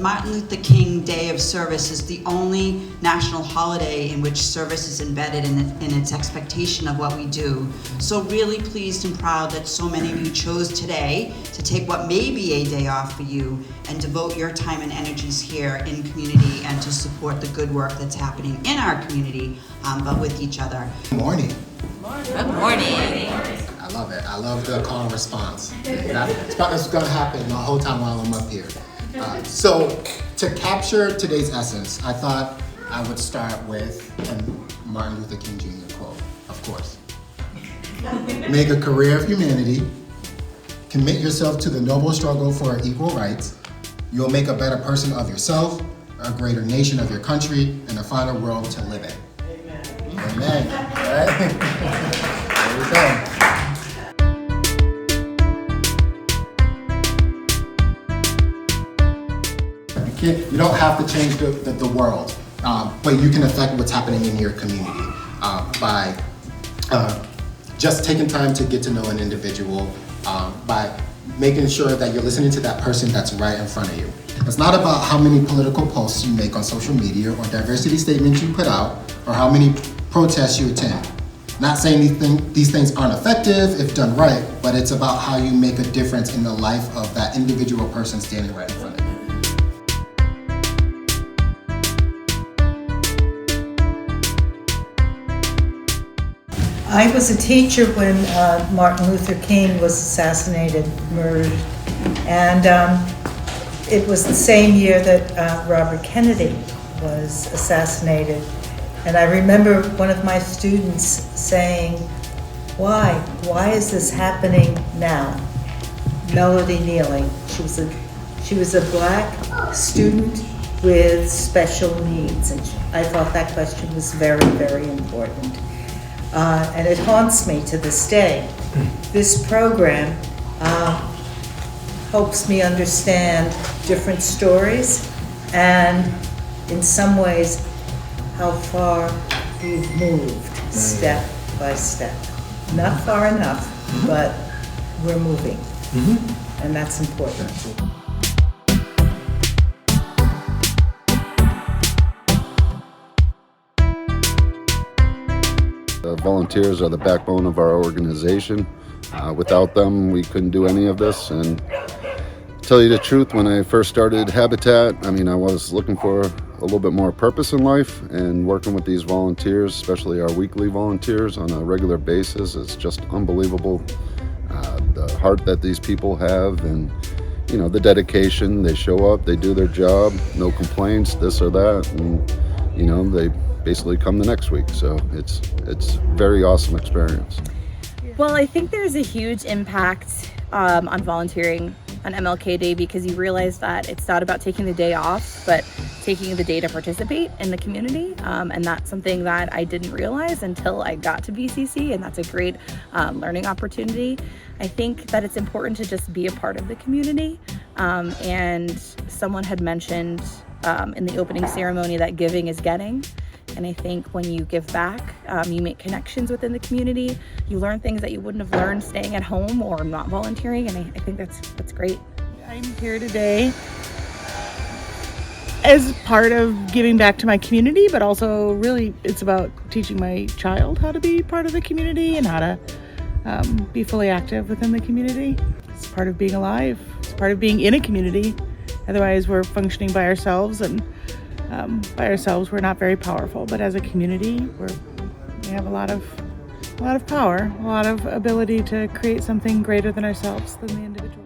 Martin Luther King Day of Service is the only national holiday in which service is embedded in its expectation of what we do. So really pleased and proud that so many of you chose today to take what may be a day off for you and devote your time and energies here in community and to support the good work that's happening in our community, but with each other. Good morning. Good morning. I love it. I love the call and response. It's going to happen the whole time while I'm up here. So to capture today's essence, I thought I would start with a Martin Luther King Jr. quote, of course. Make a career of humanity, commit yourself to the noble struggle for equal rights. You'll make a better person of yourself, a greater nation of your country, and a finer world to live in. Amen. Amen. All right? There we go. You don't have to change the world, but you can affect what's happening in your community by just taking time to get to know an individual, by making sure that you're listening to that person that's right in front of you. It's not about how many political posts you make on social media or diversity statements you put out or how many protests you attend. Not saying these things aren't effective if done right, but it's about how you make a difference in the life of that individual person standing right in front of you. I was a teacher when Martin Luther King was assassinated, murdered, and it was the same year that Robert Kennedy was assassinated. And I remember one of my students saying, why? Why is this happening now? Melody Nealing. She was a black student with special needs, and I thought that question was very, very important. And it haunts me to this day. This program helps me understand different stories and, in some ways, how far we've moved step by step. Not far enough, but we're moving. And that's important. Volunteers are the backbone of our organization. Without them, we couldn't do any of this. And to tell you the truth, when I first started Habitat, I was looking for a little bit more purpose in life, and working with these volunteers, especially our weekly volunteers on a regular basis, it's just unbelievable. The heart that these people have, and the dedication. They show up, they do their job, no complaints, this or that, and they basically come the next week. So it's very awesome experience. Well, I think there's a huge impact on volunteering on MLK Day, because you realize that it's not about taking the day off, but taking the day to participate in the community. And that's something that I didn't realize until I got to BCC, and that's a great learning opportunity. I think that it's important to just be a part of the community. And someone had mentioned in the opening ceremony that giving is getting. And I think when you give back, you make connections within the community. You learn things that you wouldn't have learned staying at home or not volunteering, and I think that's great. I'm here today as part of giving back to my community, but also really it's about teaching my child how to be part of the community and how to be fully active within the community. It's part of being alive. It's part of being in a community. Otherwise, we're functioning by ourselves, and by ourselves we're not very powerful, but as a community we have a lot of power, a lot of ability to create something greater than ourselves, than the individual.